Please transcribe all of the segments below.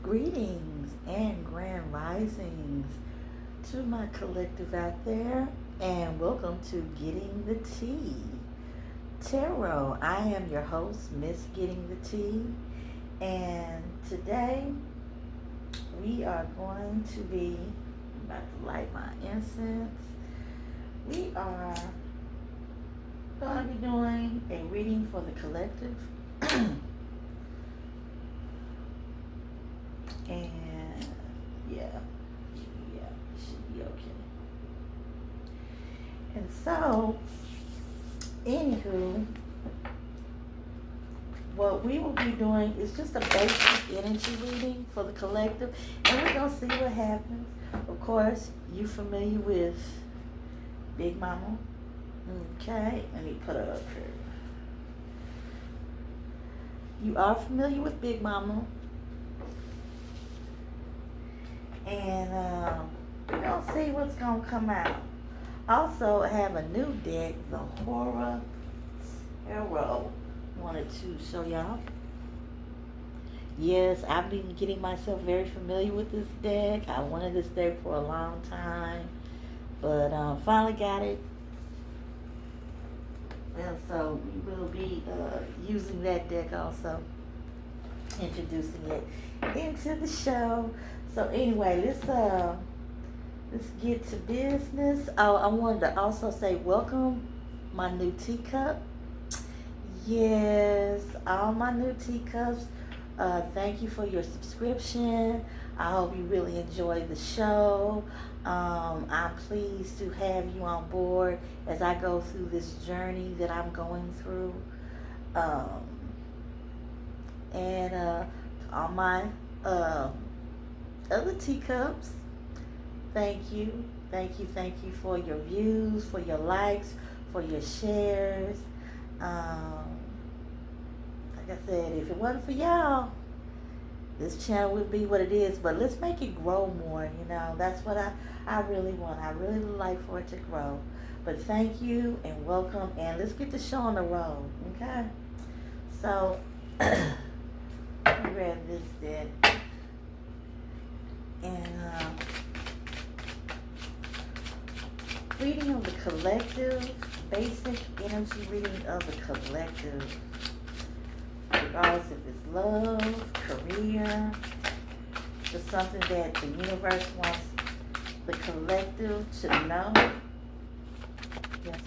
Greetings and grand risings to my collective out there, and welcome to Getting the Tea Tarot. I am your host, Miss Getting the Tea, and today we are going to be I'm about to light my incense. We are going to be doing a reading for the collective. And yeah, it should be okay. And so, anywho, what we will be doing is just a basic energy reading for the collective, and we're gonna see what happens. Of course, you familiar with Big Mama? Okay, let me put it up here. You are familiar with Big Mama, and we're gonna see what's gonna come out. Also, I have a new deck, the Horror Tarot. Wanted to show y'all. Yes, I've been getting myself very familiar with this deck. I wanted this deck for a long time, but finally got it. And so we will be using that deck also, introducing it into the show. So anyway, let's get to business. Oh, I wanted to also say welcome my new teacup. Yes, all my new teacups. Thank you for your subscription. I hope you really enjoy the show. I'm pleased to have you on board as I go through this journey that I'm going through. Um, and all my other teacups, thank you. Thank you for your views, for your likes, for your shares. Like I said, if it wasn't for y'all, this channel would be what it is. But let's make it grow more, That's what I really want. I really would like for it to grow. But thank you and welcome. And let's get the show on the road, okay? So, let me grab this deck. And reading of the collective, basic energy reading of the collective. Regardless if it's love, career, just something that the universe wants the collective to know. Yes.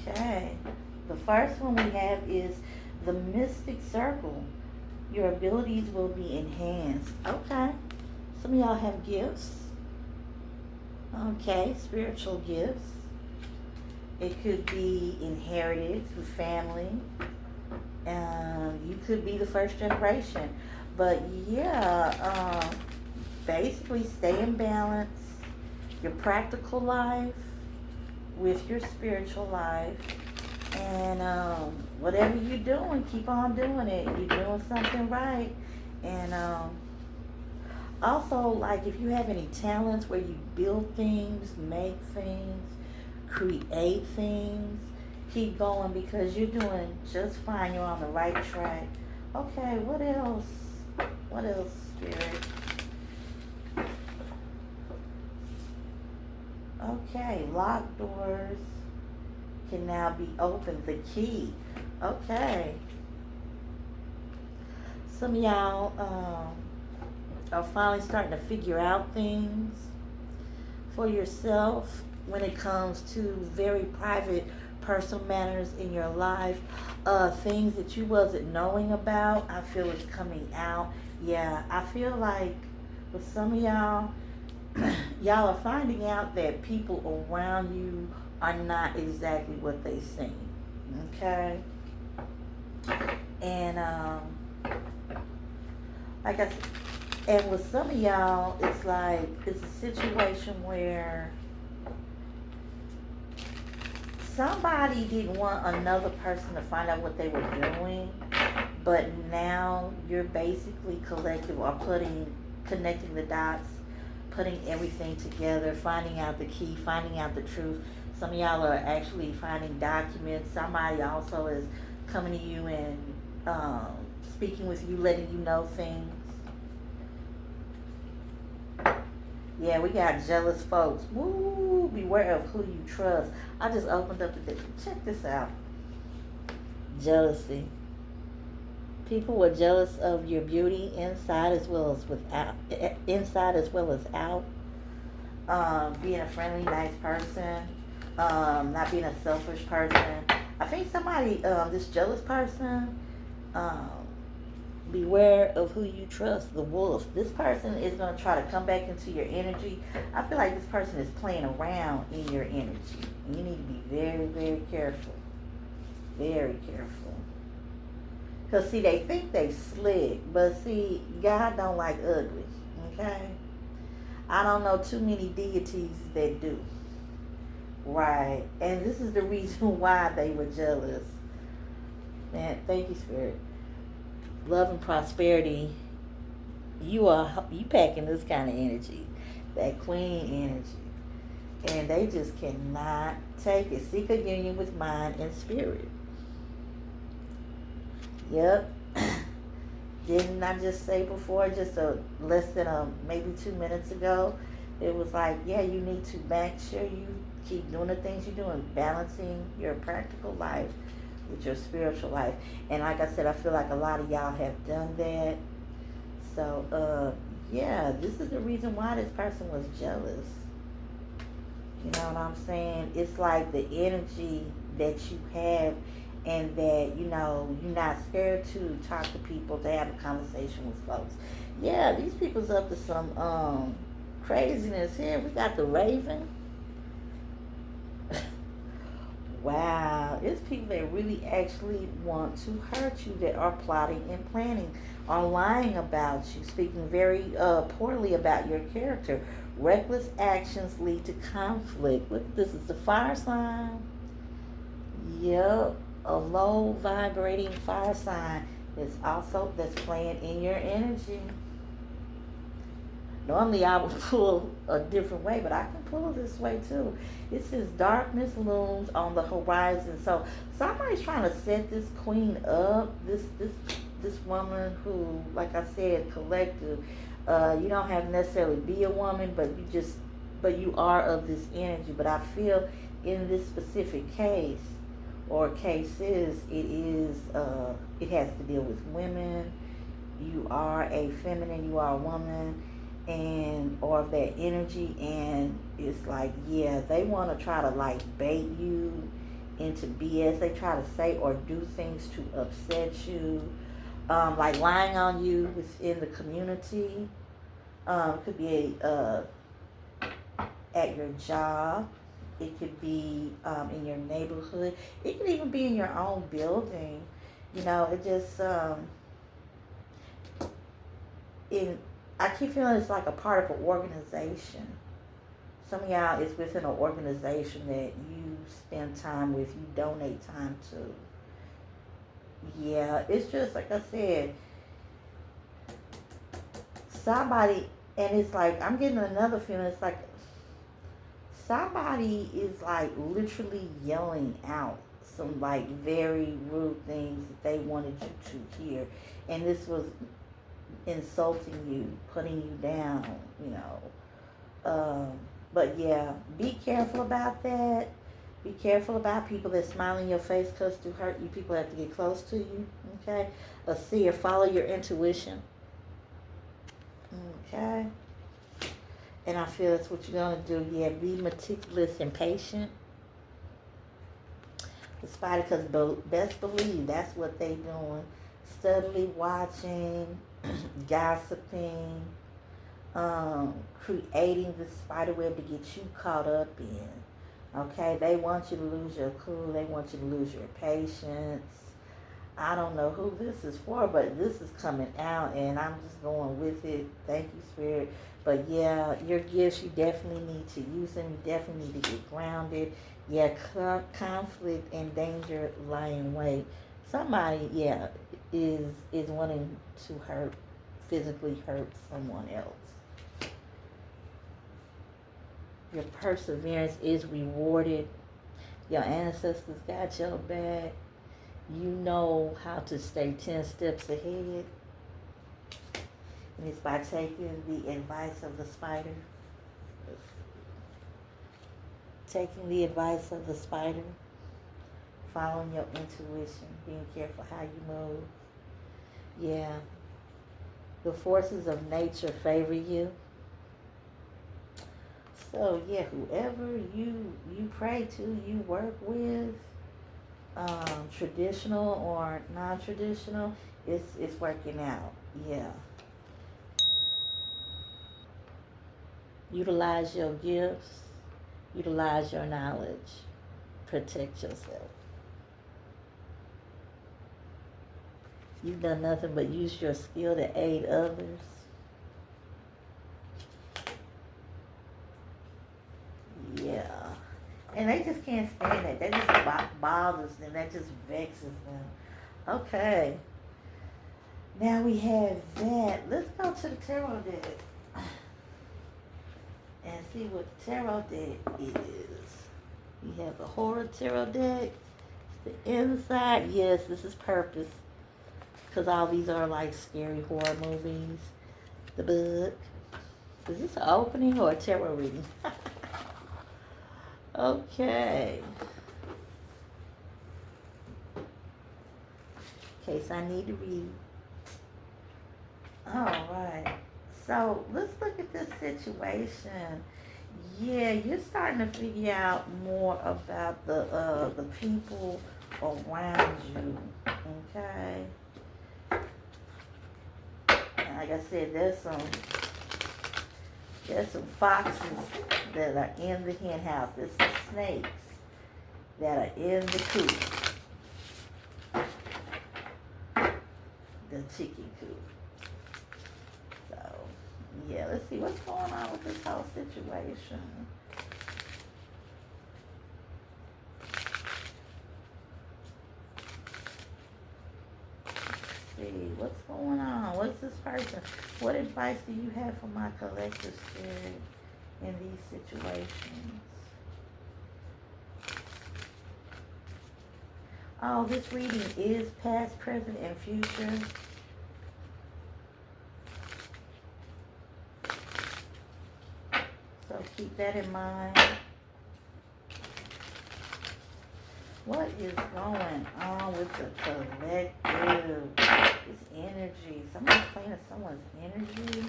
Okay. The first one we have is the Mystic Circle. Your abilities will be enhanced. Okay. Some of y'all have gifts. Okay, spiritual gifts. It could be inherited through family. You could be the first generation. But yeah, basically stay in balance. Your practical life with your spiritual life. And whatever you're doing, keep on doing it. You're doing something right. And also, like if you have any talents where you build things, make things, create things, keep going because you're doing just fine. You're on the right track. Okay, what else? What else, Spirit? Okay, locked doors can now be opened. The key. Okay. Some of y'all are finally starting to figure out things for yourself when it comes to very private personal matters in your life. Things that you wasn't knowing about, I feel it's coming out. Yeah, I feel like with some of y'all, y'all are finding out that people around you are not exactly what they seem. Okay? And like I said, and with some of y'all, it's like it's a situation where somebody didn't want another person to find out what they were doing, but now you're basically collective or connecting the dots, putting everything together, finding out the key, finding out the truth. Some of y'all are actually finding documents. Somebody also is coming to you and speaking with you, letting you know things. Yeah, we got jealous folks. Woo! Beware of who you trust. I just opened up the. Check this out. Jealousy. People were jealous of your beauty inside as well as without. Inside as well as out. Being a friendly, nice person. Not being a selfish person. I think somebody, this jealous person, um, beware of who you trust, the wolf. This person is going to try to come back into your energy. I feel like this person is playing around in your energy. You need to be very, very careful. Very careful. Because, see, they think they slick, but, see, God don't like ugly, okay? I don't know too many deities that do. Right. And this is the reason why they were jealous. Man, thank you, Spirit. Love and prosperity. You packing this kind of energy. That queen energy. And they just cannot take it. Seek a union with mind and spirit. Yep. Didn't I just say before, just less than maybe 2 minutes ago, it was like, yeah, you need to make sure you keep doing the things you're doing, balancing your practical life with your spiritual life. And like I said, I feel like a lot of y'all have done that. So, yeah, this is the reason why this person was jealous. You know what I'm saying? It's like the energy that you have, and that, you know, you're not scared to talk to people, to have a conversation with folks. Yeah, these people's up to some craziness here. We got the Raven. Wow, it's people that really actually want to hurt you, that are plotting and planning, are lying about you, speaking very poorly about your character. Reckless actions lead to conflict. Look, this is the fire sign. Yep, a low vibrating fire sign is also that's playing in your energy. Normally I would pull a different way, but I can pull this way too. It says darkness looms on the horizon. So somebody's trying to set this queen up, this woman who, like I said, collective. You don't have to necessarily be a woman, but you are of this energy. But I feel in this specific case or cases, it has to deal with women. You are a feminine, you are a woman, and or of that energy, and it's like, yeah, they want to try to like bait you into BS. They try to say or do things to upset you, like lying on you within the community. Could be at your job. It could be in your neighborhood. It could even be in your own building. You know, it just I keep feeling it's like a part of an organization. Some of y'all is within an organization that you spend time with, you donate time to. Yeah, it's just like I said, somebody, and it's like, I'm getting another feeling, it's like somebody is like literally yelling out some like very rude things that they wanted you to hear. And this was insulting you, putting you down, you know. But yeah, be careful about that. Be careful about people that smile in your face because to hurt you, people have to get close to you. Okay? A seer, follow your intuition. Okay? And I feel that's what you're going to do. Yeah, be meticulous and patient. The spider, because best believe that's what they doing. Steadily watching, gossiping, creating the spider web to get you caught up in. Okay, they want you to lose your cool. They want you to lose your patience. I don't know who this is for, but this is coming out, and I'm just going with it. Thank you, Spirit. But yeah, your gifts, you definitely need to use them. You definitely need to get grounded. Yeah, conflict and danger lie in wait. Somebody, yeah, is wanting to physically hurt someone else. Your perseverance is rewarded. Your ancestors got your back. You know how to stay 10 steps ahead. And it's by taking the advice of the spider. Taking the advice of the spider. Following your intuition. Being careful how you move. Yeah. The forces of nature favor you. So yeah, whoever you pray to, you work with, traditional or non-traditional, it's working out. Yeah. Utilize your gifts. Utilize your knowledge. Protect yourself. You've done nothing but use your skill to aid others. Yeah. And they just can't stand that. That just bothers them. That just vexes them. Okay. Now we have that. Let's go to the tarot deck and see what the tarot deck is. We have the horror tarot deck. It's the inside. Yes, this is purpose. Because all these are like scary horror movies. The book. Is this an opening or a tarot reading? Okay. In case I need to read. Alright. So let's look at this situation. Yeah, you're starting to figure out more about the people around you. Okay. And like I said, there's some foxes that are in the hen house. There's some snakes that are in the coop. The chicken coop. So, yeah, let's see what's going on with this whole situation. Let's see, what's going on? What's this person? What advice do you have for my collective spirit in these situations? Oh, this reading is past, present, and future. So keep that in mind. What is going on with the collective? This energy. Somebody's playing with someone's energy.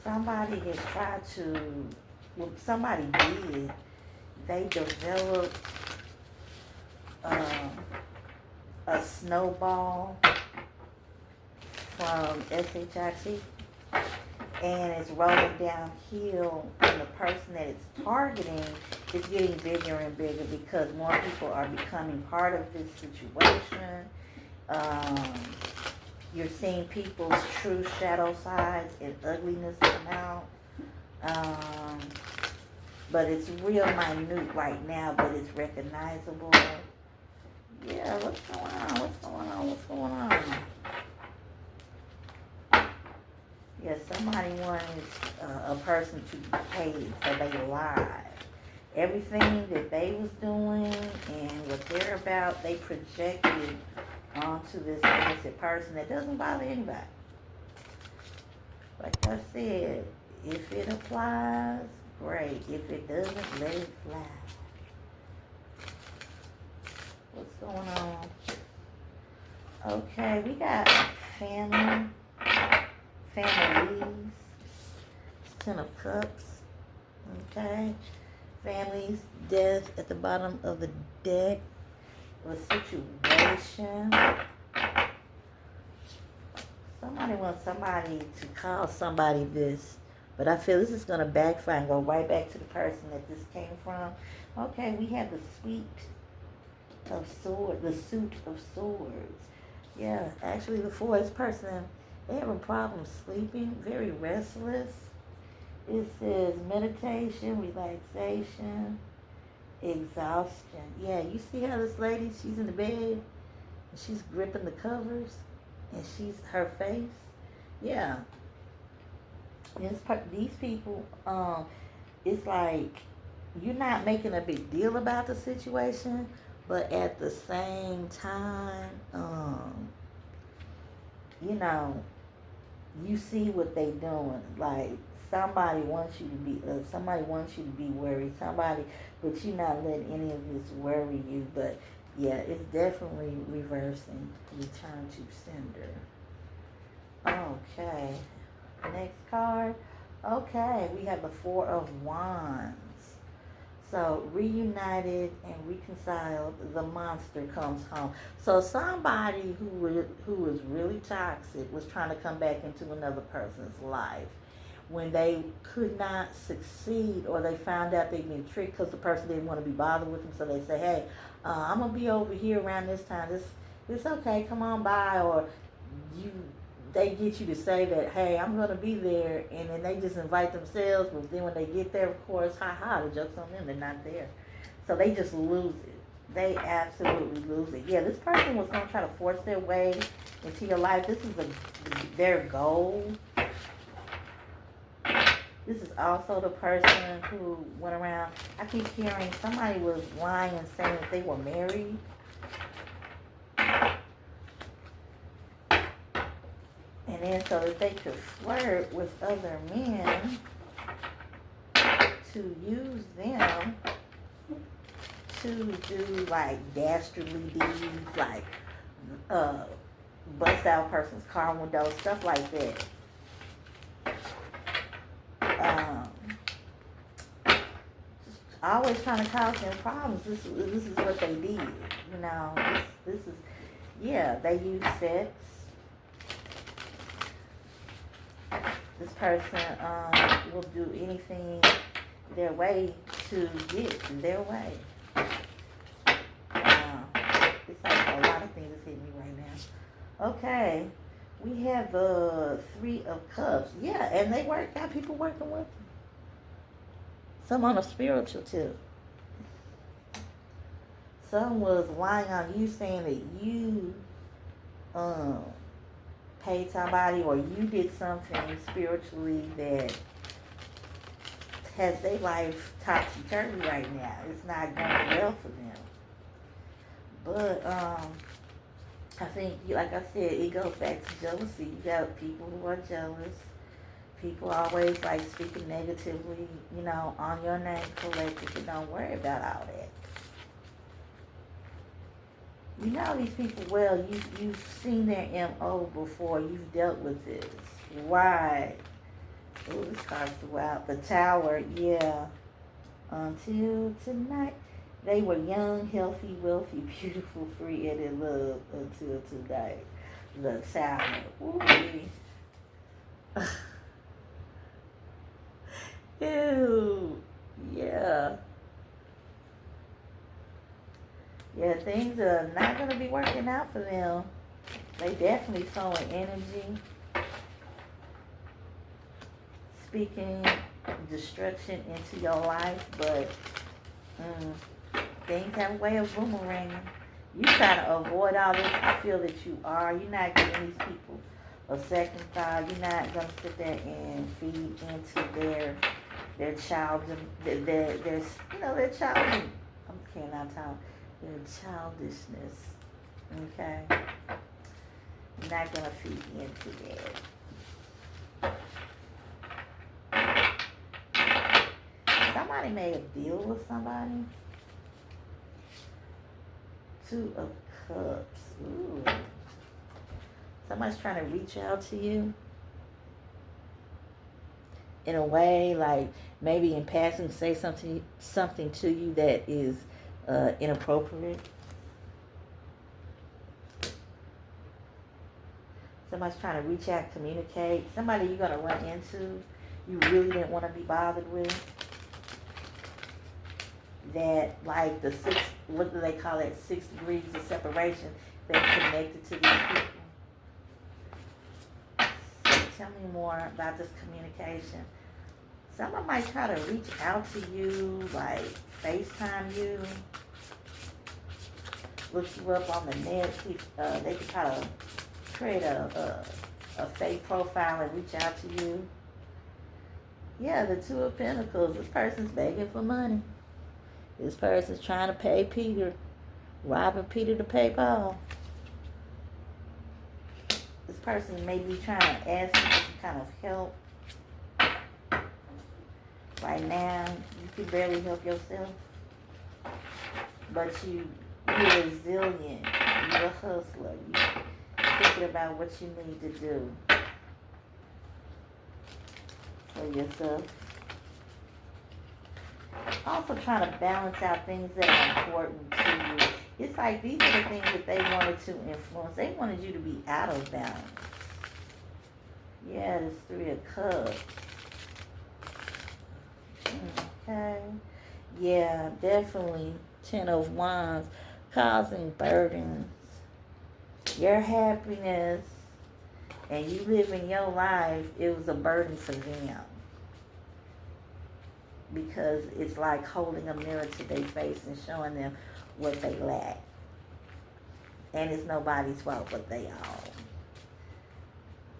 Somebody has tried to, well, somebody did. They developed a snowball from SHIT, and it's rolling downhill, and the person that it's targeting is getting bigger and bigger because more people are becoming part of this situation. You're seeing people's true shadow sides and ugliness come out. But it's real minute right now, but it's recognizable. Yeah, what's going on? What's going on? What's going on? Yeah, somebody wanted a person to be paid, so they lied. Everything that they was doing and what they're about, they projected onto this innocent person that doesn't bother anybody. Like I said, if it applies, great. If it doesn't, let it fly. What's going on? Okay, we got family. Families. Ten of Cups. Okay. Families. Death at the bottom of the deck. A situation. Somebody wants somebody to call somebody this. But I feel this is going to backfire and go right back to the person that this came from. Okay, we have the suit of swords. Yeah, actually the fourth person, they have a problem sleeping, very restless. It says meditation, relaxation, exhaustion. Yeah, you see how this lady, she's in the bed, and she's gripping the covers, and her face. Yeah. These people, it's like you're not making a big deal about the situation, but at the same time, you know, you see what they doing. Like somebody wants you to be, somebody wants you to be worried. Somebody, but you're not letting any of this worry you. But yeah, it's definitely reversing. Return to sender. Okay. Next card. Okay, we have the Four of Wands. So reunited and reconciled, the monster comes home. So somebody who was really toxic was trying to come back into another person's life. When they could not succeed, or they found out they'd been tricked because the person didn't want to be bothered with them, so they say, "Hey, I'm gonna be over here around this time. This okay? Come on by." Or you they get you to say that, "Hey, I'm gonna be there," and then they just invite themselves. But then when they get there, of course, the joke's on them. They're not there, so they just lose it. They absolutely lose it. Yeah, this person was gonna try to force their way into your life. This is their goal. This is also the person who went around. I keep hearing somebody was lying and saying that they were married. And then so that they could flirt with other men to use them to do like dastardly deeds, like bust out a person's car window, stuff like that. Always trying to cause them problems. This is what they did. You know, this is, yeah, they use sex. This person will do anything their way to get their way. It's like a lot of things that's hitting me right now. Okay, we have the Three of Cups. Yeah, and they got people working with them. Some on a spiritual tip. Some was lying on you, saying that you paid somebody or you did something spiritually that has their life topsy-turvy right now. It's not going well for them. But I think, like I said, it goes back to jealousy. You got people who are jealous. People always like speaking negatively, you know, on your name collectively. Don't worry about all that. You know these people well. You've seen their MO before. You've dealt with this. Right. Oh, this card's throughout. The Tower, yeah. Until tonight. They were young, healthy, wealthy, beautiful, free, and in love until tonight. The Tower. Ooh. Ew. Yeah. Yeah, things are not going to be working out for them. They definitely throwing energy. Speaking destruction into your life, but things have a way of boomeranging. You try to avoid all this. I feel that you are. You're not giving these people a second thought. You're not going to sit there and feed into their child, their child. I'm cannot talk. Their childishness. Okay? You're not going to feed into that. Somebody made a deal with somebody. Two of Cups. Ooh. Somebody's trying to reach out to you in a way, like maybe in passing say something to you that is inappropriate. Somebody's trying to reach out, communicate. Somebody you're going to run into you really didn't want to be bothered with. That, like, the what do they call it, 6 degrees of separation that connected to these people. So tell me more about this communication. Someone might try to reach out to you, like FaceTime you, look you up on the net. See, they can try to create a fake profile and reach out to you. Yeah, the Two of Pentacles. This person's begging for money. This person's trying to pay Peter, robbing Peter to pay Paul. This person may be trying to ask you for some kind of help. Right now, you can barely help yourself. But you're resilient. You're a hustler. You're thinking about what you need to do for yourself. Also trying to balance out things that are important to you. It's like these are the things that they wanted to influence. They wanted you to be out of balance. Yeah, this 3 of Cups. Okay. Yeah, definitely 10 of Wands, causing burdens. Your happiness and you living your life, it was a burden for them. Because it's like holding a mirror to their face and showing them what they lack. And it's nobody's fault but they all.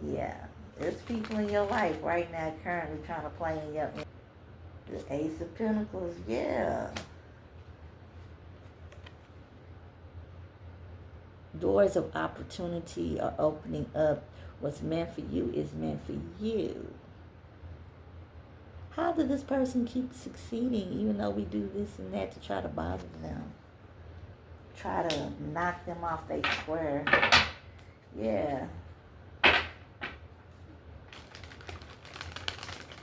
Yeah. There's people in your life right now currently trying to play in your... The Ace of Pentacles, yeah. Doors of opportunity are opening up. What's meant for you is meant for you. How did this person keep succeeding even though we do this and that to try to bother them? Try to knock them off their square. Yeah.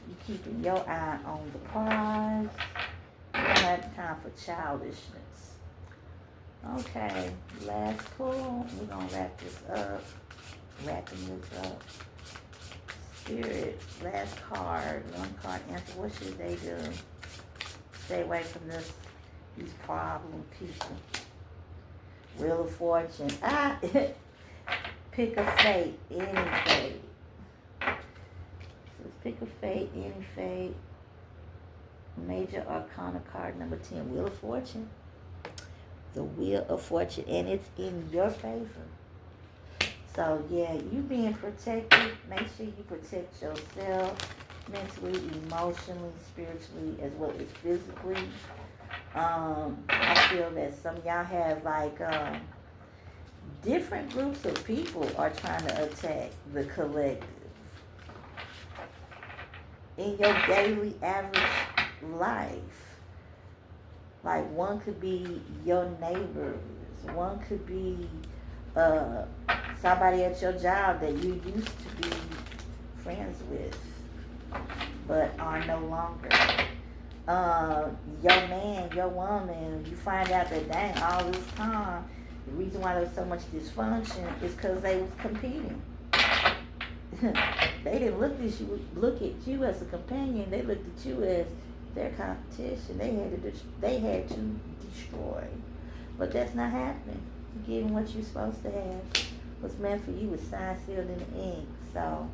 You keeping your eye on the prize. You don't have time for childishness. Okay, last pull. We're going to wrap this up. Wrapping this up. Spirit, last card. One card answer. What should they do? Stay away from these problem people. Wheel of Fortune. Pick a fate. Any fate. Pick a fate, any fate. Major Arcana card number 10, Wheel of Fortune. The Wheel of Fortune, and it's in your favor. So, yeah, you being protected. Make sure you protect yourself mentally, emotionally, spiritually, as well as physically. I feel that some of y'all have, like, different groups of people are trying to attack the collective. In your daily average life. Like one could be your neighbors. One could be somebody at your job that you used to be friends with, but are no longer. Your man, your woman, you find out that dang, all this time, the reason why there's so much dysfunction is because they was competing. They didn't look at you as a companion. They looked at you as their competition. They had to destroy. But that's not happening. You're getting what you're supposed to have. What's meant for you is signed, sealed, in ink. So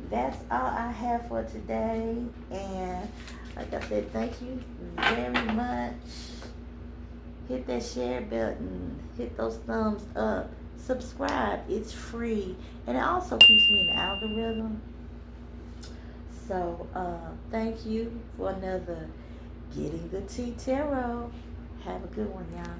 that's all I have for today. And like I said, thank you very much. Hit that share button. Hit those thumbs up. Subscribe. It's free. And it also keeps me in the algorithm. So, thank you for another Getting the Tea Tarot. Have a good one, y'all.